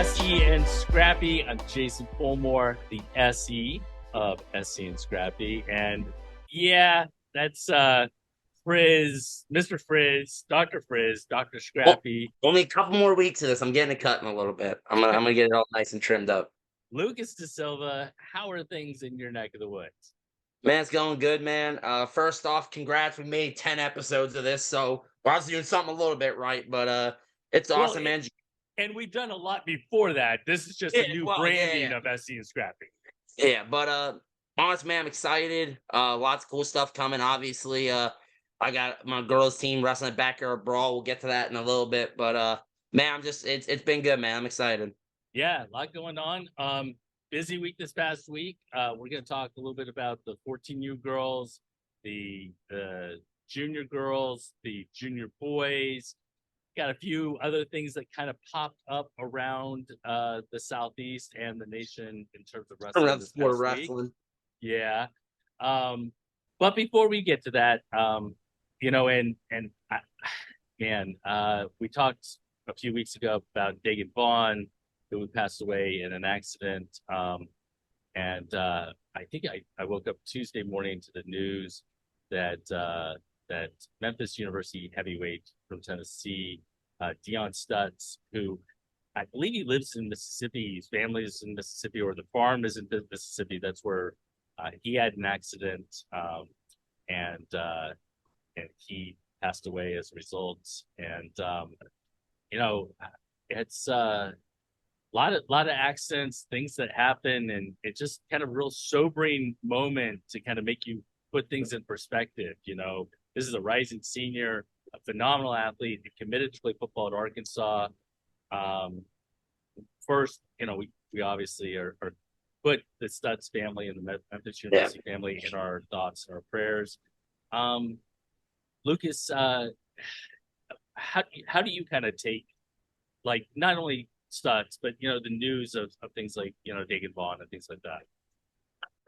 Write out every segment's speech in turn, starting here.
SE and Scrappy. I'm Jason Fulmore, the SE of SE and Scrappy. And yeah, that's Frizz, Mr. Frizz, Dr. Frizz, Dr. Scrappy. Well, only a couple more weeks of this. I'm getting it cut in a little bit. I'm gonna get it all nice and trimmed up. Lucas De Silva, how are things in your neck of the woods? Man, it's going good, man. First off, congrats. We made 10 episodes of this, so I was doing something a little bit right, but it's awesome, man. And we've done a lot before that. This is just a new branding of SE and Scrappy. Yeah, but honestly, man, I'm excited. Lots of cool stuff coming. Obviously, I got my girls' team wrestling at Backyard Brawl. We'll get to that in a little bit, but man, it's been good, man. I'm excited. Yeah, a lot going on. Busy week this past week. We're going to talk a little bit about the 14U girls, the junior girls, the junior boys. Got a few other things that kind of popped up around the Southeast and the nation in terms of wrestling. Wrestling. Yeah. But before we get to that, we talked a few weeks ago about Dagan Vaughn, who passed away in an accident. I think I woke up Tuesday morning to the news that that Memphis University heavyweight from Tennessee, Dion Stutz, who I believe he lives in Mississippi. His family is in Mississippi, or the farm is in Mississippi. That's where he had an accident, and he passed away as a result. And it's a lot of accidents, things that happen, and it's just kind of a real sobering moment to kind of make you put things in perspective. This is a rising senior, a phenomenal athlete. He committed to play football at Arkansas. First, we obviously are put the Stutz family and the Memphis University family in our thoughts and our prayers. Lucas, how do you kind of take, like, not only Stutz, but the news of things like Dagan Vaughn and things like that?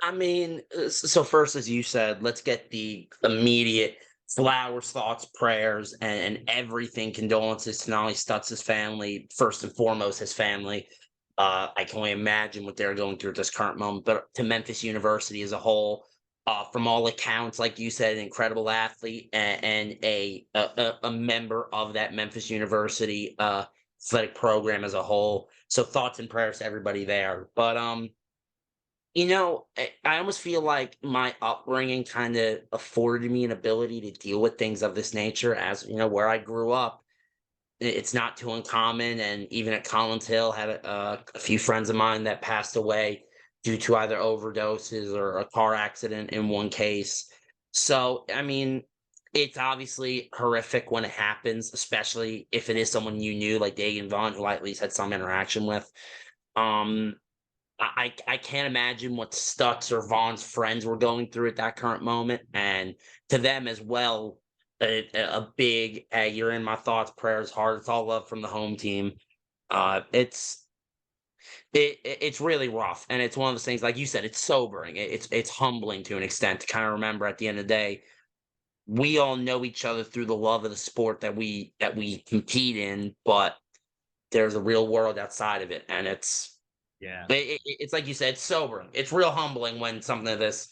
I mean, so first, as you said, let's get the immediate flowers, thoughts, prayers, and everything. Condolences to not only Stutz's family, first and foremost his family. I can only imagine what they're going through at this current moment, but to Memphis University as a whole, from all accounts, like you said, an incredible athlete and a member of that Memphis University athletic program as a whole. So thoughts and prayers to everybody there. But I almost feel like my upbringing kind of afforded me an ability to deal with things of this nature. As where I grew up, it's not too uncommon. And even at Collins Hill, had a few friends of mine that passed away due to either overdoses or a car accident in one case. So, I mean, it's obviously horrific when it happens, especially if it is someone you knew, like Dagan Vaughn, who I at least had some interaction with. I can't imagine what Stutz or Vaughn's friends were going through at that current moment. And to them as well, a big, hey, you're in my thoughts, prayers, heart. It's all love from the home team. It's really rough. And it's one of those things, like you said, it's sobering. It's humbling to an extent to kind of remember at the end of the day, we all know each other through the love of the sport that we compete in, but there's a real world outside of it. And it's like you said, it's sobering. It's real humbling when something like this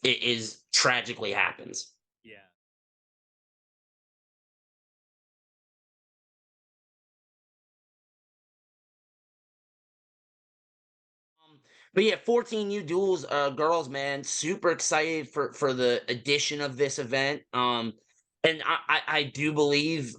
is tragically happens. Yeah. But yeah, 14U duels, girls, man, super excited for the addition of this event. And I do believe,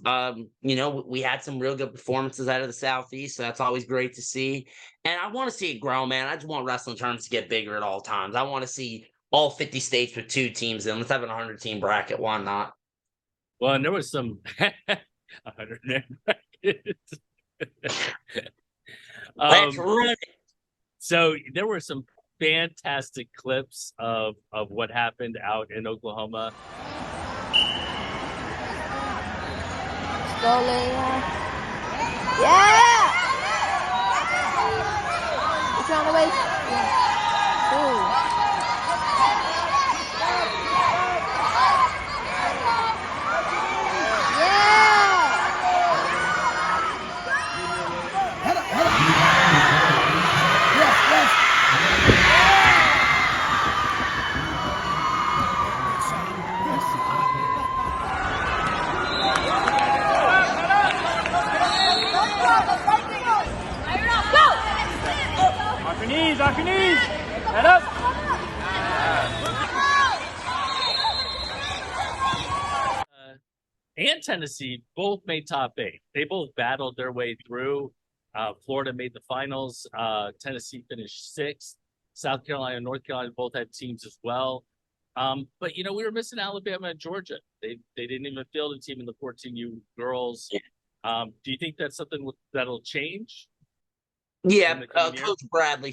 we had some real good performances out of the Southeast, so that's always great to see. And I want to see it grow, man. I just want wrestling tournaments to get bigger at all times. I want to see all 50 states with 2 teams in. Let's have an 100-team bracket. Why not? Well, and there was some 100-man brackets. That's right. So there were some fantastic clips of what happened out in Oklahoma. Go, Leah. Yeah! It's on the way. Yeah. Ooh. Yeah! Tennessee both made top 8. They both battled their way through. Florida made the finals. Tennessee finished 6th. South Carolina and North Carolina both had teams as well. But we were missing Alabama and Georgia. They didn't even field a team in the 14U girls. Do you think that's something that'll change? Yeah, Coach Bradley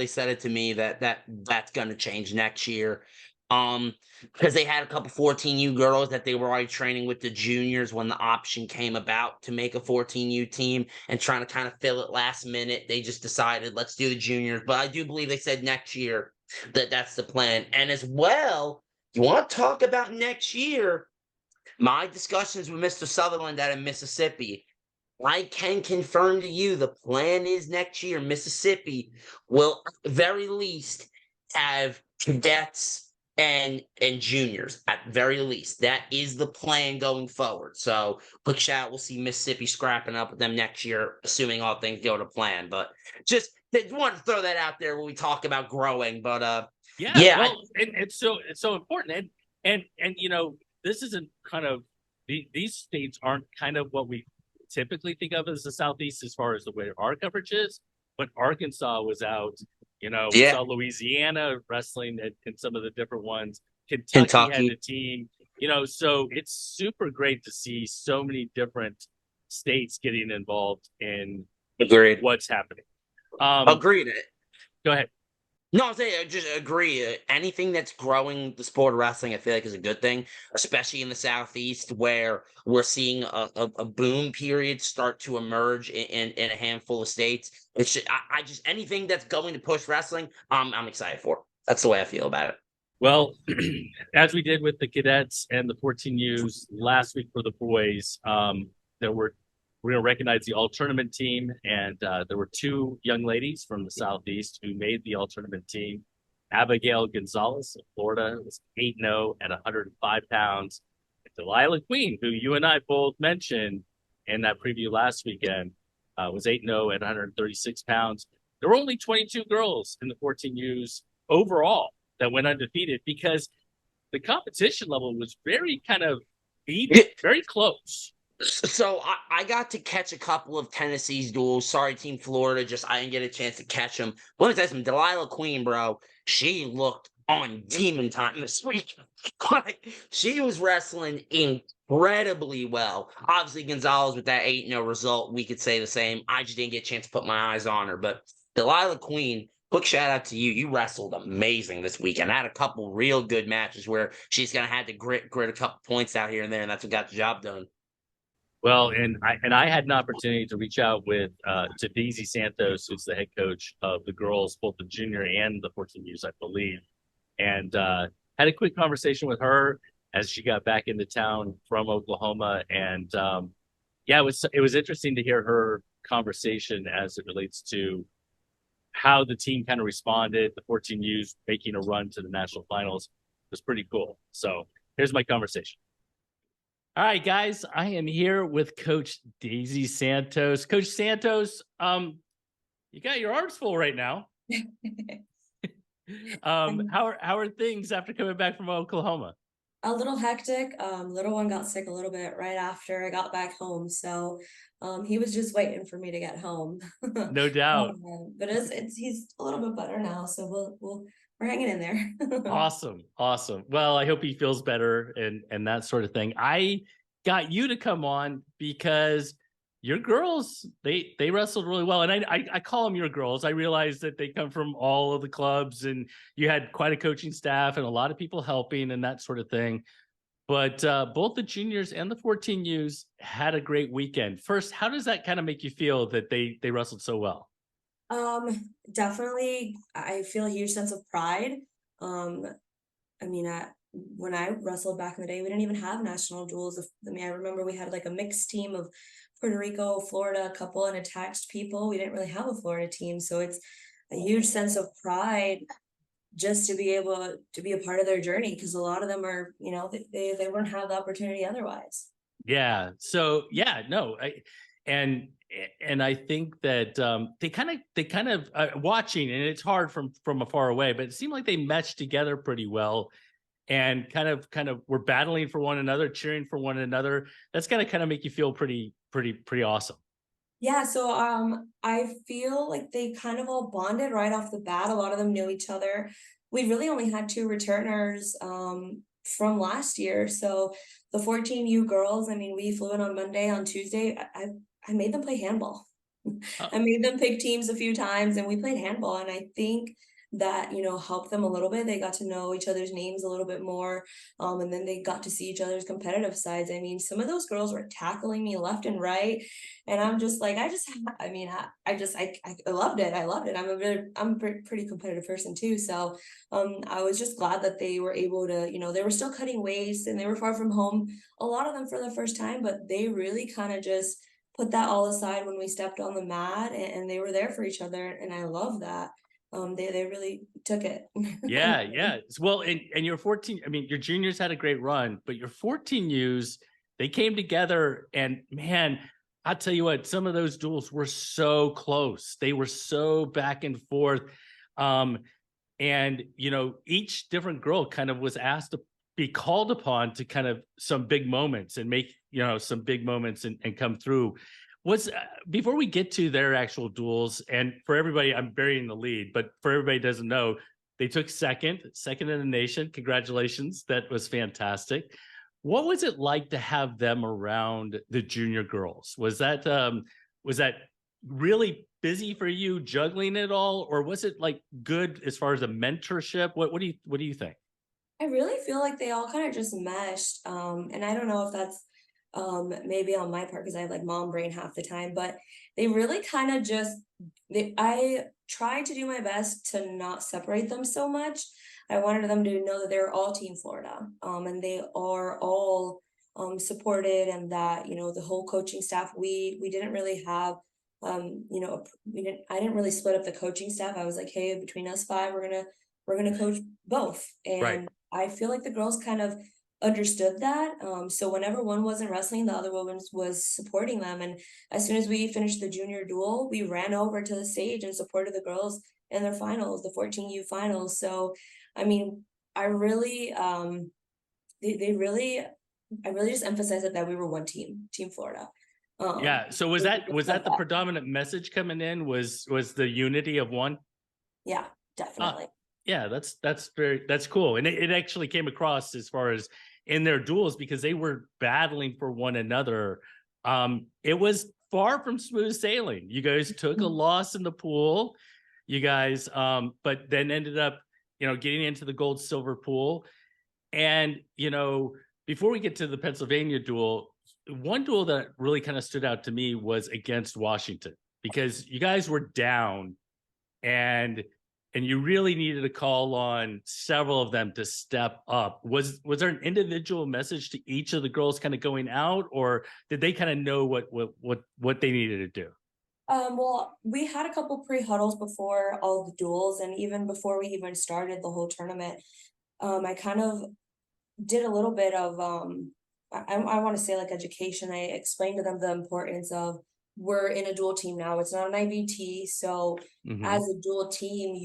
said it to me that's going to change next year. Because they had a couple 14U girls that they were already training with the juniors when the option came about to make a 14U team and trying to kind of fill it last minute. They just decided, let's do the juniors. But I do believe they said next year that's the plan. And as well, you want to talk about next year, my discussions with Mr. Sutherland out in Mississippi, I can confirm to you the plan is next year Mississippi will at the very least have cadets and juniors at the very least. That is the plan going forward. So quick shout, we'll see Mississippi scrapping up with them next year, assuming all things go to plan. But just wanted to throw that out there when we talk about growing. But it's so important. And this isn't kind of these states aren't kind of what we typically think of as the Southeast as far as the way our coverage is, but Arkansas was out. We saw Louisiana wrestling in some of the different ones. Kentucky had the team. So it's super great to see so many different states getting involved in what's happening. Agreed. Go ahead. No, I'm saying I just agree. Anything that's growing the sport of wrestling, I feel like is a good thing, especially in the Southeast where we're seeing a boom period start to emerge in a handful of states. I just anything that's going to push wrestling, I'm excited for. That's the way I feel about it. Well, as we did with the cadets and the 14Us last week for the boys, we're going to recognize the all-tournament team, and there were 2 young ladies from the Southeast who made the all-tournament team. Abigail Gonzalez of Florida was 8-0 at 105 pounds. And Delilah Queen, who you and I both mentioned in that preview last weekend, was 8-0 at 136 pounds. There were only 22 girls in the 14Us overall that went undefeated because the competition level was very kind of even, very close. So I got to catch a couple of Tennessee's duels. Sorry, Team Florida, I didn't get a chance to catch them. Let me tell you something. Delilah Queen, bro, she looked on demon time this week. She was wrestling incredibly well. Obviously, Gonzalez with that 8-0 result, we could say the same. I just didn't get a chance to put my eyes on her. But Delilah Queen, quick shout out to you. You wrestled amazing this weekend. I had a couple real good matches where she's going to have to grit a couple points out here and there, and that's what got the job done. Well, and I had an opportunity to reach out to Daisy Santos, who's the head coach of the girls, both the junior and the 14Us, I believe, and had a quick conversation with her as she got back into town from Oklahoma. And it was interesting to hear her conversation as it relates to how the team kind of responded. The 14Us making a run to the national finals was pretty cool. So here's my conversation. All right, guys, I am here with Coach Daisy Santos. Coach Santos, you got your arms full right now. How are things after coming back from Oklahoma? A little hectic. Little one got sick a little bit right after I got back home, so he was just waiting for me to get home. No doubt. But he's a little bit better now, so we're hanging in there. Awesome. Well, I hope he feels better and that sort of thing. I got you to come on because your girls, they wrestled really well. And I call them your girls. I realize that they come from all of the clubs and you had quite a coaching staff and a lot of people helping and that sort of thing. But both the juniors and the 14Us had a great weekend. First, how does that kind of make you feel that they wrestled so well? Definitely, I feel a huge sense of pride. When I wrestled back in the day, we didn't even have national duels. I remember we had like a mixed team of Puerto Rico, Florida, a couple unattached people. We didn't really have a Florida team. So it's a huge sense of pride just to be able to be a part of their journey, because a lot of them are, they wouldn't have the opportunity otherwise. Yeah. So and I think that they kind of watching, and it's hard from afar away, but it seemed like they meshed together pretty well. and kind of we're battling for one another, cheering for one another. That's got to kind of make you feel pretty awesome. Yeah, so I feel like they kind of all bonded right off the bat. A lot of them knew each other. We really only had two returners from last year. So the 14U girls, I mean, we flew in on Monday. On Tuesday, I made them play handball. I made them pick teams a few times and we played handball. And I think that, you know, helped them a little bit. They got to know each other's names a little bit more. And then they got to see each other's competitive sides. I mean, some of those girls were tackling me left and right. And I'm just like, I loved it. I loved it. I'm a pretty competitive person too. So I was just glad that they were able to, you know, they were still cutting waste and they were far from home, a lot of them for the first time, but they really kind of just put that all aside when we stepped on the mat, and they were there for each other. And I love that. They really took it. Yeah. Well, and your 14, I mean, your juniors had a great run, but your 14Us, they came together, and man, I'll tell you what, some of those duels were so close. They were so back and forth. And, you know, each different girl kind of was asked to be called upon to kind of some big moments and make, you know, some big moments and come through. Before we get to their actual duels, and for everybody, I'm burying the lead, but for everybody who doesn't know, they took second in the nation. Congratulations. That was fantastic. What was it like to have them around the junior girls? Was that really busy for you, juggling it all, or was it like good as far as a mentorship? What do you think? I really feel like they all kind of just meshed. And I don't know if that's maybe on my part because I have like mom brain half the time, but they really kind of just I tried to do my best to not separate them so much. I wanted them to know that they're all Team Florida, and they are all supported, and that, you know, the whole coaching staff, we didn't really have you know, I didn't really split up the coaching staff. I was like, hey, between us five, we're gonna coach both. Right. And I feel like the girls kind of understood that. So whenever one wasn't wrestling, the other woman was supporting them. And as soon as we finished the junior duel, we ran over to the stage and supported the girls in their finals, the 14U finals. So, I mean, I really, they really, I really just emphasized that we were one team, Team Florida. Yeah. So was that the predominant message coming in? Was the unity of one? Yeah, definitely. Yeah, that's cool. And it actually came across as far as in their duels, because they were battling for one another. It was far from smooth sailing. You guys took a loss in the pool, you guys, but then ended up, you know, getting into the gold silver pool. And, you know, before we get to the Pennsylvania duel, one duel that really kind of stood out to me was against Washington, because you guys were down and you really needed to call on several of them to step up. Was there an individual message to each of the girls kind of going out, or did they kind of know what they needed to do? Well, we had a couple pre-huddles before all the duels, and even before we even started the whole tournament. I kind of did a little bit of I want to say like education. I explained to them the importance of, we're in a dual team now. It's not an IVT. So as a dual team,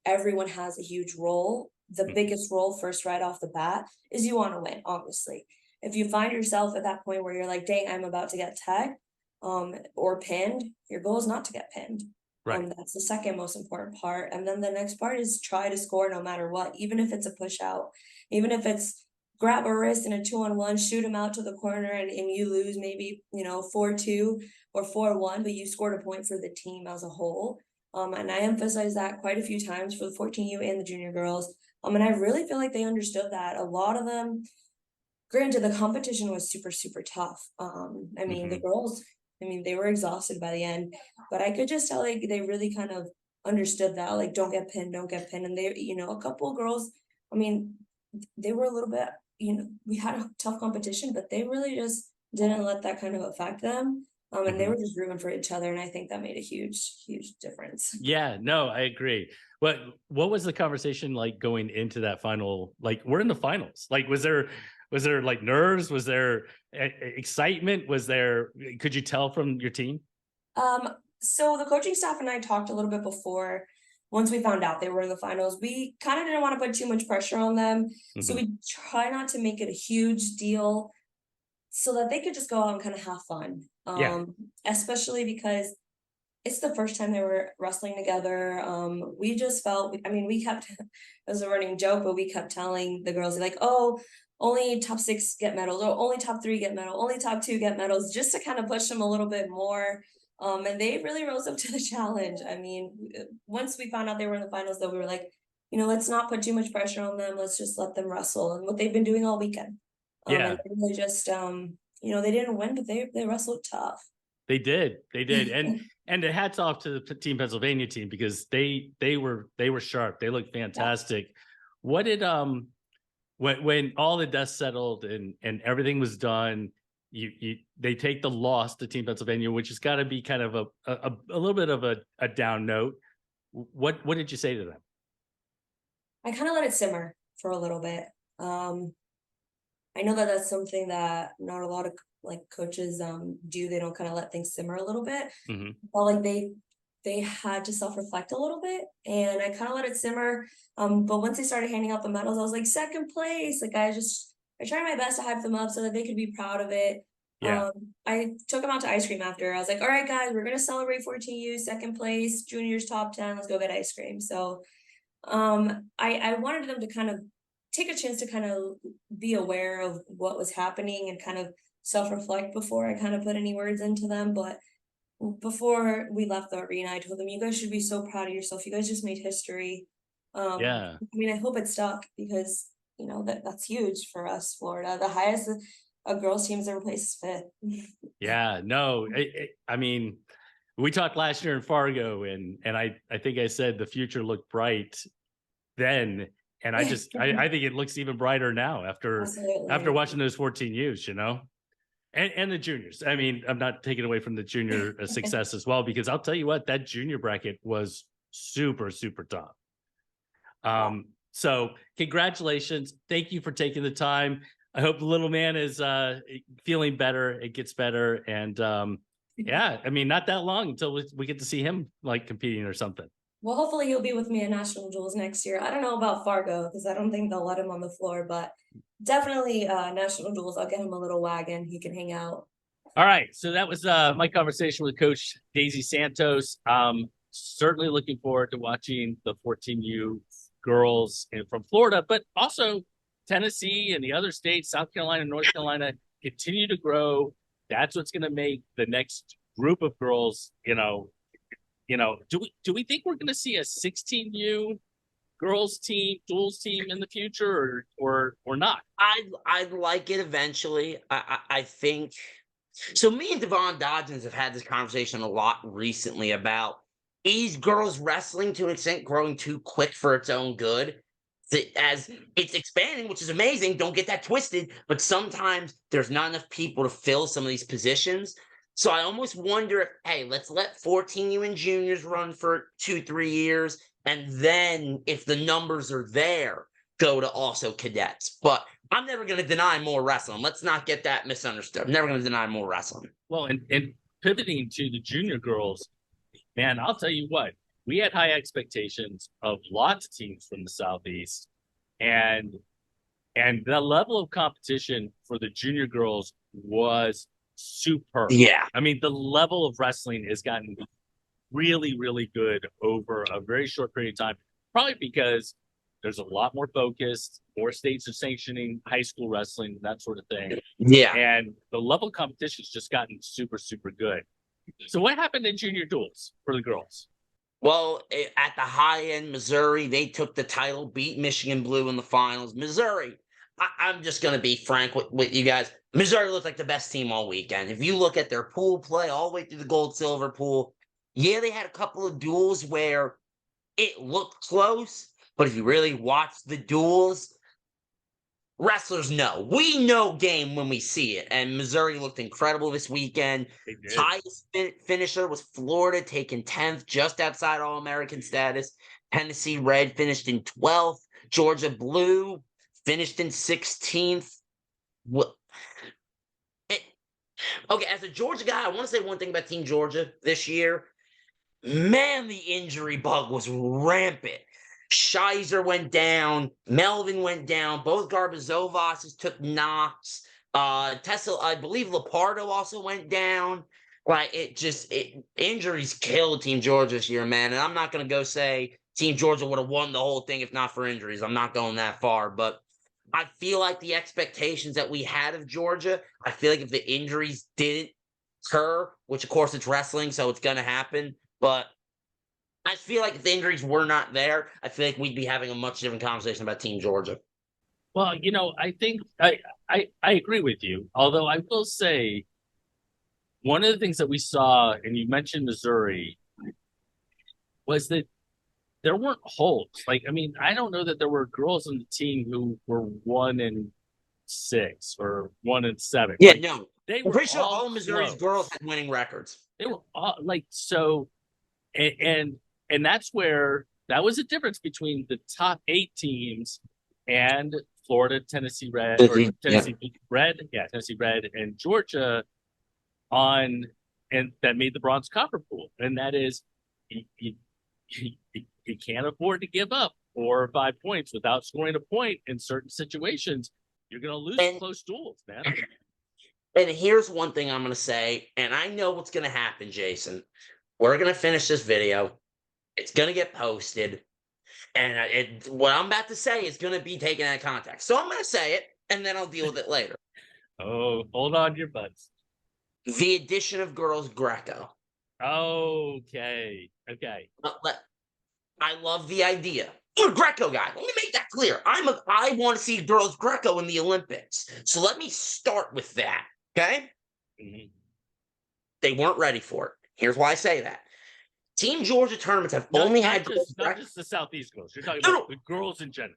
everyone has a huge role. The biggest role first right off the bat is you want to win, obviously. If you find yourself at that point where you're like, dang, I'm about to get tagged or pinned, your goal is not to get pinned. Right. That's the second most important part. And then the next part is try to score no matter what, even if it's a push out, even if it's grab a wrist in a 2-on-1, shoot him out to the corner, and you lose maybe, you know, 4-2 or 4-1, but you scored a point for the team as a whole. And I emphasize that quite a few times for the 14U and the junior girls. And I really feel like they understood that. A lot of them, granted, the competition was super, super tough. I mean, the girls, I mean, they were exhausted by the end, but I could just tell like they really kind of understood that, like, don't get pinned. And they, you know, a couple of girls, I mean, they were a little bit, you know, we had a tough competition, but they really just didn't let that kind of affect them. And they were just rooting for each other. And I think that made a huge, huge difference. Yeah, no, I agree. What was the conversation like going into that final? Like, we're in the finals. Like, was there like nerves? Was there excitement? Could you tell from your team? So the coaching staff and I talked a little bit before. once we found out they were in the finals, we kind of didn't want to put too much pressure on them. So Mhm. we try not to make it a huge deal so that they could just go out and kind of have fun. Yeah. Especially because it's the first time they were wrestling together. We just felt, I mean, we kept, it was a running joke, but we kept telling the girls, like, oh, only top 6 get medals, or only top 3 get medal, only top 2 get medals, just to kind of push them a little bit more. And they really rose up to the challenge. I mean, once we found out they were in the finals, though, we were like, let's not put too much pressure on them. Let's just let them wrestle, and what they've been doing all weekend. And Yeah. they really just, they didn't win, but they wrestled tough. They did. They did. And the hats off to the Team Pennsylvania team, because they were sharp. They looked fantastic. What did when all the dust settled and everything was done, they take the loss to Team Pennsylvania, which has got to be kind of a little bit of a down note. What did you say to them? I kind of let it simmer for a little bit. I know that that's something that not a lot of coaches do. They don't kind of let things simmer a little bit. Mhm. But they had to self-reflect a little bit, and I kind of let it simmer. But once they started handing out the medals, I was like, second place. Like, I tried my best to hype them up so that they could be proud of it. Yeah. I took them out to ice cream after. I was like, all right, guys, we're gonna celebrate 14U, second place, juniors top 10. Let's go get ice cream. So I wanted them to kind of take a chance to kind of be aware of what was happening and kind of self-reflect before I kind of put any words into them. But before we left the arena, I told them, you guys should be so proud of yourself. You guys just made history. Yeah. I mean, I hope it stuck, because that's huge for us, Florida. The highest a girls team's ever placed is 5th. Yeah. No, I mean, we talked last year in Fargo, and I think I said the future looked bright then, and I think it looks even brighter now after Absolutely. watching those 14 U's, and the juniors. I mean, I'm not taking away from the junior success as well, because I'll tell you what, that junior bracket was super, super tough. So congratulations. Thank you for taking the time. I hope the little man is feeling better. It gets better. And yeah, I mean, not that long until we get to see him competing or something. Well, hopefully he'll be with me at National Duels next year. I don't know about Fargo, because I don't think they'll let him on the floor, but definitely National Duels. I'll get him a little wagon. He can hang out. All right. So that was my conversation with Coach Daisy Santos. Certainly looking forward to watching the 14U girls from Florida, but also Tennessee and the other states, South Carolina, North Carolina, continue to grow. That's what's going to make the next group of girls, do we think we're going to see a 16U girls team, duels team in the future, or not? I'd like it eventually. I think so. Me and Devon Dodgins have had this conversation a lot recently about, is girls wrestling to an extent growing too quick for its own good? As it's expanding, which is amazing, don't get that twisted, but sometimes there's not enough people to fill some of these positions. So I almost wonder if, hey, let's let 14U and juniors run for 2-3 years, and then if the numbers are there, go to also cadets. But I'm never going to deny more wrestling. Let's not get that misunderstood. I'm never going to deny more wrestling. Well, and pivoting to the junior girls, man, I'll tell you what, we had high expectations of lots of teams from the Southeast, and the level of competition for the junior girls was superb. Yeah. I mean, the level of wrestling has gotten really, really good over a very short period of time, probably because there's a lot more focus, more states are sanctioning high school wrestling, that sort of thing. Yeah. And the level of competition has just gotten super, super good. So what happened in junior duels for the girls? Well, at the high end, Missouri, they took the title, beat Michigan Blue in the finals. Missouri, I'm just going to be frank with you guys. Missouri looked like the best team all weekend. If you look at their pool play all the way through the gold-silver pool, yeah, they had a couple of duels where it looked close, but if you really watch the duels, wrestlers know. We know game when we see it, and Missouri looked incredible this weekend. Highest finisher was Florida, taking 10th, just outside All-American status. Tennessee Red finished in 12th. Georgia Blue finished in 16th. Okay, as a Georgia guy, I want to say one thing about Team Georgia this year. man, the injury bug was rampant. Shizer went down, Melvin went down, both Garbazovas took knocks. Tessa, I believe Lepardo also went down. Like injuries killed Team Georgia this year, man. And I'm not gonna go say Team Georgia would have won the whole thing if not for injuries. I'm not going that far, but I feel like the expectations that we had of Georgia, I feel like if the injuries didn't occur, which of course it's wrestling, so it's gonna happen, but I feel like if the injuries were not there, I feel like we'd be having a much different conversation about Team Georgia. Well, I think I agree with you. Although I will say one of the things that we saw, and you mentioned Missouri, was that there weren't holds. Like, I mean, I don't know that there were girls on the team who were 1-6 or 1-7. Yeah, like, no. they I'm were pretty sure all all of Missouri's close. girls had winning records. They were all like so, and that's where that was a difference between the top 8 teams and Florida, Tennessee Red, or Tennessee Red, Tennessee Red, and Georgia and that made the bronze copper pool, and that is you, you, you can't afford to give up 4 or 5 points without scoring a point in certain situations. You're going to lose close duels, man. And here's one thing I'm going to say, and I know what's going to happen, Jason. We're going to finish this video. It's going to get posted. And what I'm about to say is going to be taken out of context. So I'm going to say it, and then I'll deal with it later. Oh, hold on to your butts. The addition of girls Greco. Okay. I love the idea. You're a Greco guy. Let me make that clear. I want to see girls Greco in the Olympics. So let me start with that. Okay? Mm-hmm. They weren't ready for it. Here's why I say that. Team Georgia tournaments have only had not just the Southeast girls. You're talking about the girls in general.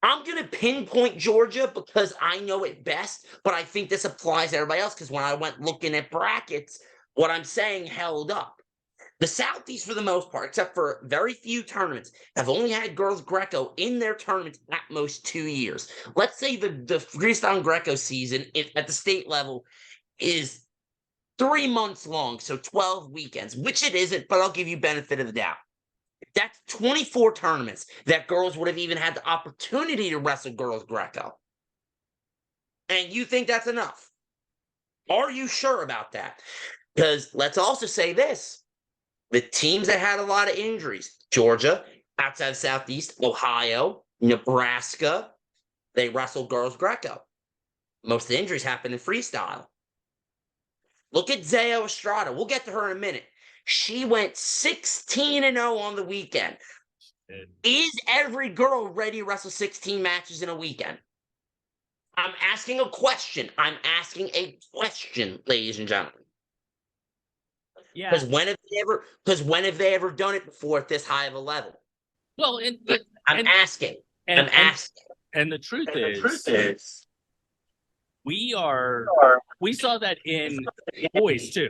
I'm going to pinpoint Georgia because I know it best, but I think this applies to everybody else because when I went looking at brackets, what I'm saying held up. The Southeast, for the most part, except for very few tournaments, have only had girls Greco in their tournaments at most 2 years. Let's say the freestyle Greco season at the state level is 3 months long, so 12 weekends, which it isn't, but I'll give you benefit of the doubt. That's 24 tournaments that girls would have even had the opportunity to wrestle girls Greco. And you think that's enough? Are you sure about that? Because let's also say this. The teams that had a lot of injuries, Georgia, outside of Southeast, Ohio, Nebraska, they wrestled girls Greco. Most of the injuries happen in freestyle. Look at Zayo Estrada. We'll get to her in a minute. She went 16-0 on the weekend. Is every girl ready to wrestle 16 matches in a weekend? I'm asking a question. Ladies and gentlemen. Yeah. Because when have they ever done it before at this high of a level? Well, I'm asking. And the truth is, we saw that in boys too,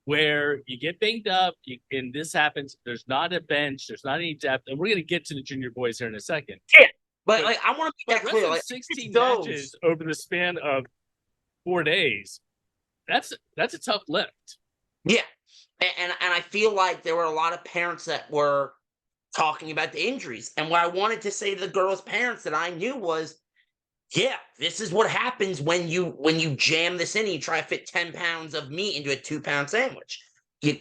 where you get banged up, and this happens. There's not a bench. There's not any depth, and we're going to get to the junior boys here in a second. Yeah, but like I want to make that clear. Like 16 matches over the span of 4 days. That's a tough lift. Yeah, and I feel like there were a lot of parents that were talking about the injuries, and what I wanted to say to the girls' parents that I knew was, yeah, this is what happens when you jam this in and you try to fit 10 pounds of meat into a 2-pound sandwich. You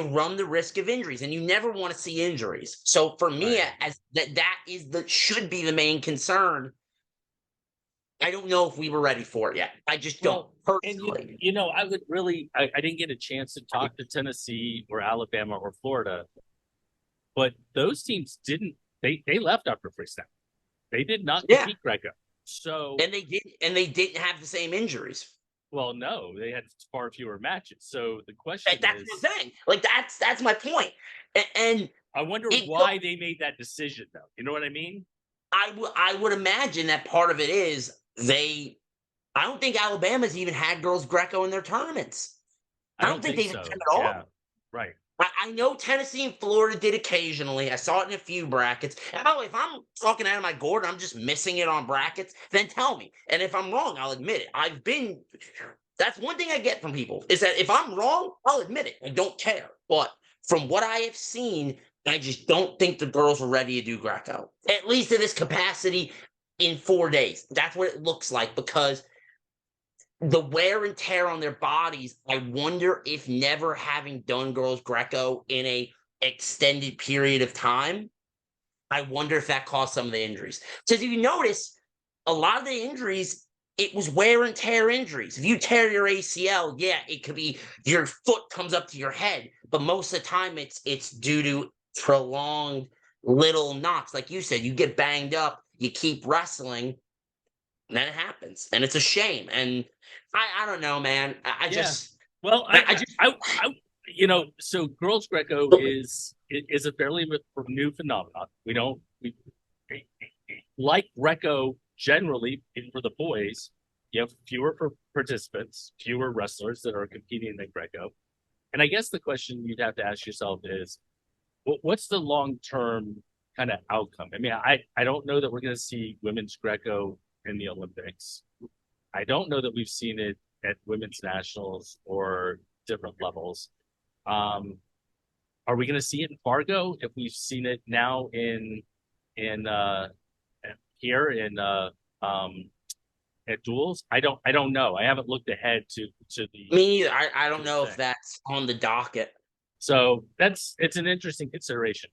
run the risk of injuries, and you never want to see injuries. So for me, as that should be the main concern. I don't know if we were ready for it yet. I just don't personally. And I would really. I didn't get a chance to talk to Tennessee or Alabama or Florida, but those teams didn't. They left after freestyle. They did not compete Greco. So and they didn't have the same injuries. Well, no, they had far fewer matches. So the question that's the thing. Like that's my point. And I wonder why they made that decision, though. You know what I mean? I would imagine that part of it is I don't think Alabama's even had girls Greco in their tournaments. I don't think they've had them at all. Yeah, right. I know Tennessee and Florida did occasionally. I saw it in a few brackets. And by the way, if I'm talking out of my gourd and I'm just missing it on brackets, then tell me. And if I'm wrong, I'll admit it. I've been That's one thing I get from people, is that if I'm wrong, I'll admit it. I don't care. But from what I have seen, I just don't think the girls are ready to do Greco, at least in this capacity in 4 days. That's what it looks like, because the wear and tear on their bodies, I wonder if never having done girls Greco in a extended period of time, I wonder if that caused some of the injuries. Because if you notice, a lot of the injuries, it was wear and tear injuries. If you tear your ACL, yeah, it could be your foot comes up to your head, but most of the time it's due to prolonged little knocks. Like you said, you get banged up, you keep wrestling, and then it happens, and it's a shame. And I don't know, man. I Yeah. just Well, I just you know, so girls Greco is a fairly new phenomenon. We like Greco generally for the boys. You have fewer participants, fewer wrestlers that are competing in Greco. And I guess the question you'd have to ask yourself is, what's the long-term kind of outcome? I mean, I don't know that we're going to see women's Greco in the Olympics. I don't know that we've seen it at women's nationals or different levels. Are we going to see it in Fargo if we've seen it now in here in at duels? I don't know. I haven't looked ahead to the me either. I don't know if thing. that's on the docket. So it's an interesting consideration.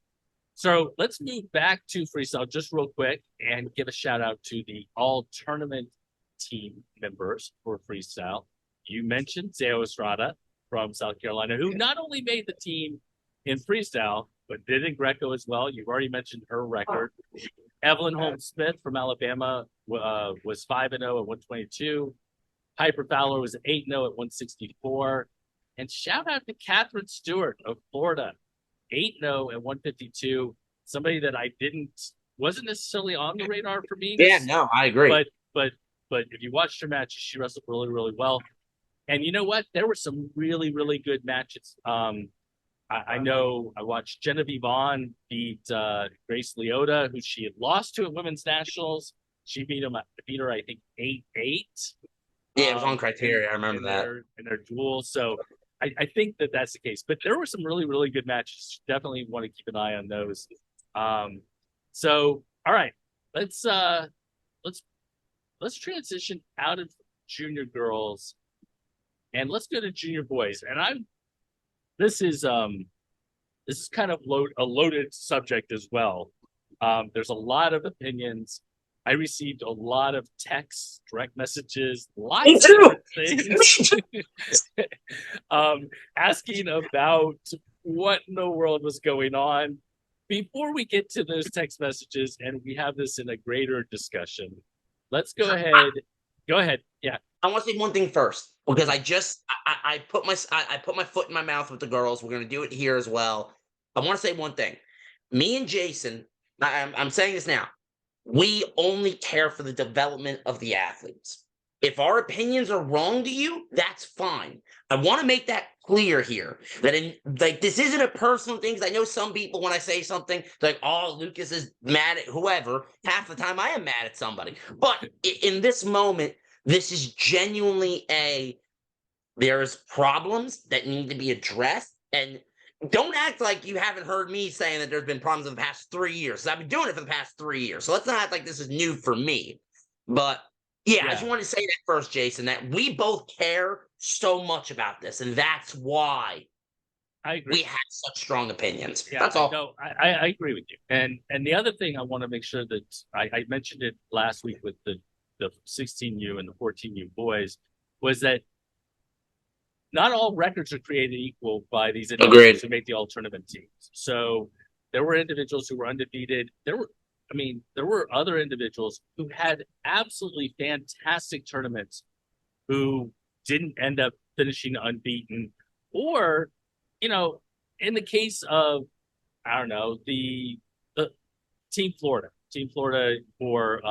So let's move back to freestyle just real quick and give a shout out to the all tournament team members for freestyle. You mentioned Zeo Estrada from South Carolina, who not only made the team in freestyle, but did in Greco as well. You've already mentioned her record. Evelyn Holmes Smith from Alabama was 5-0 at 122. Piper Fowler was 8-0 at 164. And shout out to Catherine Stewart of Florida, 8-0 at 152. Somebody that wasn't necessarily on the radar for me. Yeah, no, I agree. But if you watched her match, she wrestled really, really well. And you know what? There were some really, really good matches. I know I watched Genevieve Vaughn beat Grace Leota, who she had lost to at women's nationals. She beat her, I think, 8-8. Yeah, it was on criteria. I remember that. In their duel. So I think that's the case. But there were some really, really good matches. Definitely want to keep an eye on those. So all right, let's transition out of junior girls and let's go to junior boys. And this is kind of a loaded subject as well. There's a lot of opinions. I received a lot of texts, direct messages, lots of things asking about what in the world was going on. Before we get to those text messages and we have this in a greater discussion, let's go ahead. Go ahead. Yeah. I want to say one thing first, because I put my foot in my mouth with the girls. We're going to do it here as well. I want to say one thing. Me and Jason, I'm saying this now. We only care for the development of the athletes. If our opinions are wrong to you, that's fine. I want to make that clear here, that this isn't a personal thing. Because I know some people, when I say something like, "Oh, Lucas is mad at whoever," half the time I am mad at somebody. But in this moment, this is genuinely there's problems that need to be addressed. And don't act like you haven't heard me saying that there's been problems in the past 3 years. I've been doing it for the past 3 years. So let's not act like this is new for me. But yeah, I just want to say that first, Jason, that we both care so much about this. And that's why I agree. We have such strong opinions. Yeah, that's all. No, I agree with you. And the other thing I want to make sure that I mentioned it last week with the 16U and the 14U boys was that not all records are created equal by these individuals who make the all tournament teams. So there were individuals who were undefeated. There were other individuals who had absolutely fantastic tournaments who didn't end up finishing unbeaten. Or, in the case of, I don't know, the Team Florida for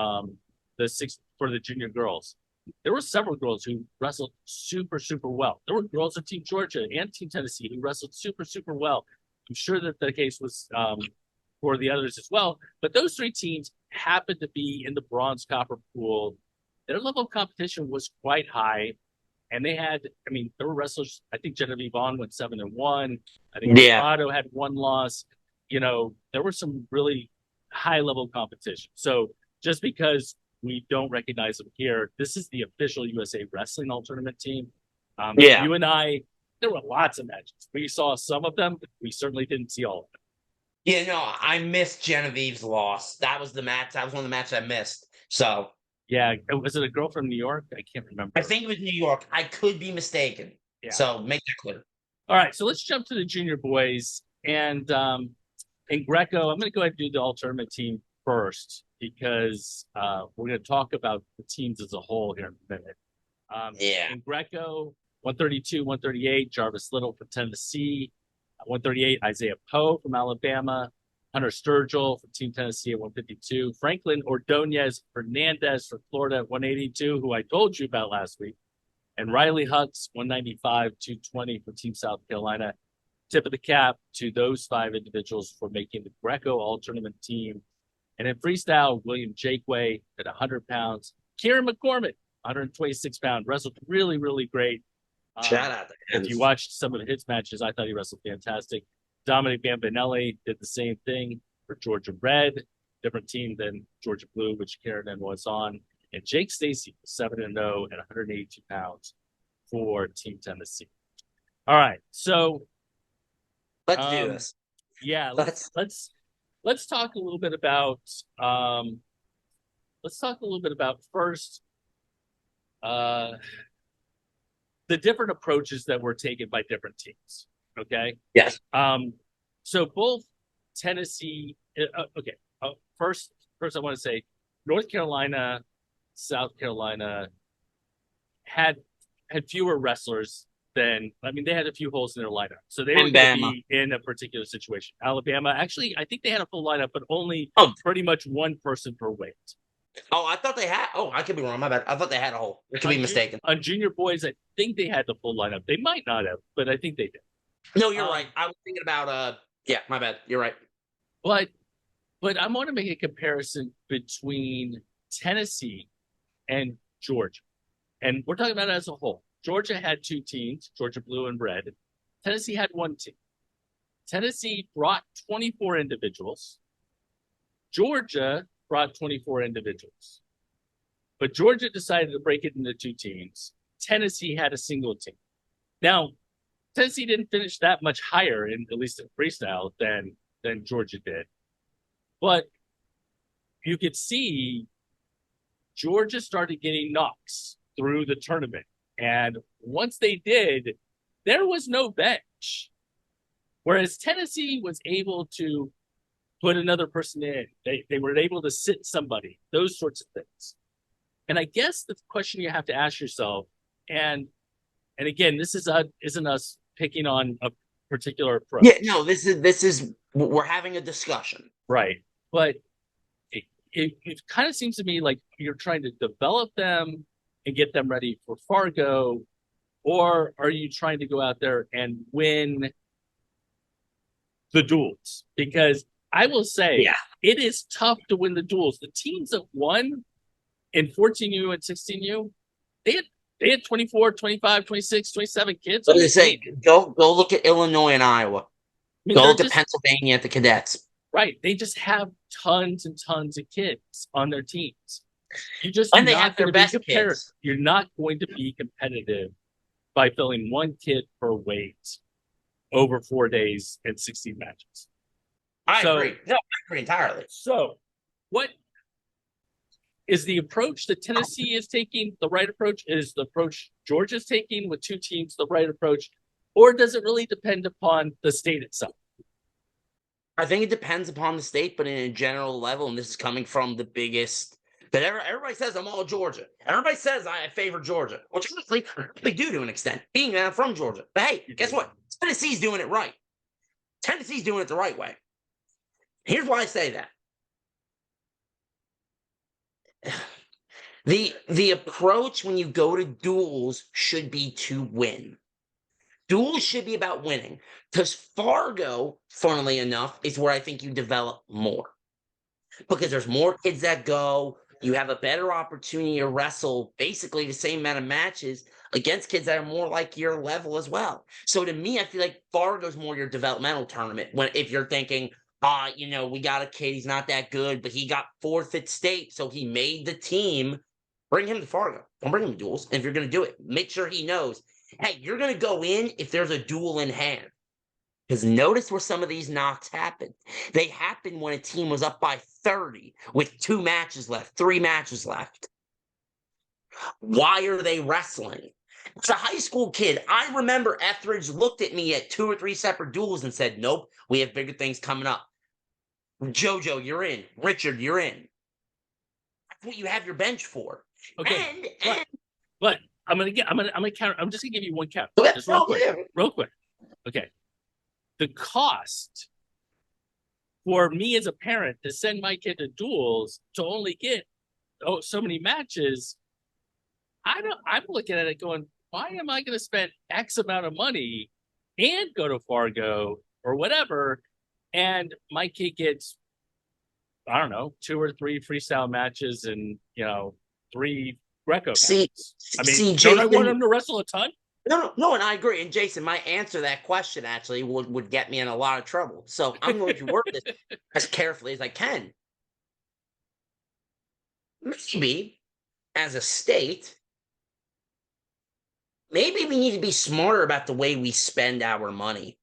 for the junior girls. There were several girls who wrestled super, super well. There were girls on Team Georgia and Team Tennessee who wrestled super, super well. I'm sure that the case was for the others as well. But those three teams happened to be in the bronze copper pool. Their level of competition was quite high. And they had, I mean, there were wrestlers. I think Genevieve Vaughn went 7-1. I think Yeah. Prado had one loss. There were some really high level competition. So just because we don't recognize them here, this is the official USA Wrestling All Tournament team. Yeah. You and I, there were lots of matches. We saw some of them, but we certainly didn't see all of them. Yeah, no, I missed Genevieve's loss. That was the match. That was one of the matches I missed. So Yeah, was it a girl from New York? I can't remember. I think it was New York. I could be mistaken. Yeah. So make that clear. All right, so let's jump to the junior boys. And in Greco, I'm going to go ahead and do the all tournament team first because we're going to talk about the teams as a whole here in a minute. Yeah. In Greco, 132, 138, Jarvis Little from Tennessee. 138, Isaiah Poe from Alabama. Hunter Sturgill from Team Tennessee at 152. Franklin Ordonez Fernandez from Florida at 182, who I told you about last week. And Riley Hucks, 195, 220 for Team South Carolina. Tip of the cap to those 5 individuals for making the Greco all-tournament team. And in freestyle, William Jakeway at 100 pounds. Kieran McCormick, 126 pounds, wrestled really, really great. Shout out to him. If you watched some of his matches, I thought he wrestled fantastic. Dominic Bambinelli did the same thing for Georgia Red, different team than Georgia Blue, which Karen was on. And Jake Stacy, 7-0 at 182 pounds for Team Tennessee. All right, so let's do this. Yeah, let's talk a little bit about first the different approaches that were taken by different teams. Okay. Yes. So both Tennessee. Okay. First, I want to say North Carolina, South Carolina had fewer wrestlers than. I mean, they had a few holes in their lineup, so they were going to be in a particular situation. Alabama, actually, I think they had a full lineup, but only pretty much one person per weight. Oh, I thought they had. Oh, I could be wrong. My bad. I thought they had a whole. I could be mistaken. On junior boys, I think they had the full lineup. They might not have, but I think they did. No, you're right. I was thinking about. Yeah, my bad. You're right. But I want to make a comparison between Tennessee and Georgia, and we're talking about it as a whole. Georgia had 2 teams, Georgia Blue and Red. Tennessee had 1 team. Tennessee brought 24 individuals. Georgia brought 24 individuals. But Georgia decided to break it into 2 teams. Tennessee had a single team. Now, Tennessee didn't finish that much higher, at least in freestyle, than Georgia did. But you could see Georgia started getting knocks through the tournament. And once they did, there was no bench. Whereas Tennessee was able to put another person in. They were able to sit somebody, those sorts of things. And I guess the question you have to ask yourself, and again, this isn't us picking on a particular approach. Yeah, no, this is we're having a discussion. Right. But it kind of seems to me like you're trying to develop them and get them ready for Fargo, or are you trying to go out there and win the duels? Because I will say, It is tough to win the duels. The teams that won in 14U and 16U, they had 24, 25, 26, 27 kids. What did they say? Go look at Illinois and Iowa. Go look at Pennsylvania at the cadets. Right. They just have tons and tons of kids on their teams. And they have their best kids. You're not going to be competitive by filling 1 kid per weight over 4 days and 16 matches. I agree. No, I agree entirely. So, what is the approach that Tennessee is taking the right approach? Is the approach Georgia's taking with 2 teams the right approach? Or does it really depend upon the state itself? I think it depends upon the state, but in a general level, and this is coming from the biggest. But everybody says I'm all Georgia. Everybody says I favor Georgia, which honestly they do to an extent, being that I'm from Georgia. But hey, guess what? Tennessee's doing it right. Tennessee's doing it the right way. Here's why I say that. The approach when you go to duels should be to win. Duels should be about winning. Because Fargo, funnily enough, is where I think you develop more. Because there's more kids that go. you have a better opportunity to wrestle basically the same amount of matches against kids that are more like your level as well. So to me, I feel like Fargo's more your developmental tournament. If you're thinking, we got a kid, he's not that good, but he got 4th at state, so he made the team. Bring him to Fargo. Don't bring him to duels. If you're going to do it, make sure he knows, hey, you're going to go in if there's a duel in hand. Because notice where some of these knocks happen. They happen when a team was up by 30 with 2 matches left, 3 matches left. Why are they wrestling? As a high school kid, I remember Etheridge looked at me at 2 or 3 separate duels and said, nope, we have bigger things coming up. JoJo, you're in. Richard, you're in. That's what you have your bench for. Okay. But I'm gonna counter. I'm just gonna give you one count. Okay, Just real quick. Okay. The cost for me as a parent to send my kid to duels to only get so many matches, I'm looking at it going, why am I going to spend X amount of money and go to Fargo or whatever, and my kid gets, I don't know, 2 or 3 freestyle matches and 3 Greco matches. I mean, don't I want him to wrestle a ton? No, and I agree. And Jason, my answer to that question actually would get me in a lot of trouble. So I'm going to word this as carefully as I can. Maybe, as a state, maybe we need to be smarter about the way we spend our money.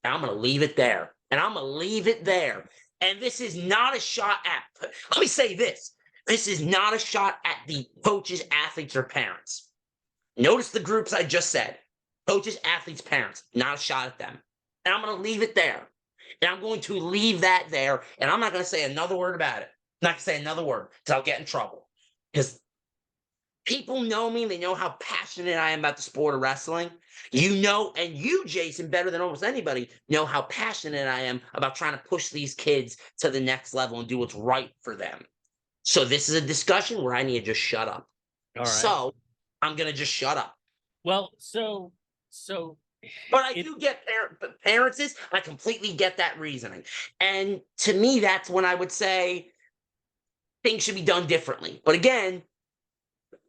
And I'm going to leave it there. And this is not a shot at, let me say this. This is not a shot at the coaches, athletes, or parents. Notice the groups I just said. Coaches, athletes, parents. Not a shot at them. And I'm going to leave it there. And I'm going to leave that there. And I'm not going to say another word about it. I'm not going to say another word because I'll get in trouble. Because people know me. They know how passionate I am about the sport of wrestling. You know, and you, Jason, better than almost anybody, know how passionate I am about trying to push these kids to the next level and do what's right for them. So this is a discussion where I need to just shut up. All right. So I'm going to just shut up. Well, so. But I do get parents. I completely get that reasoning. And to me, that's when I would say things should be done differently. But again,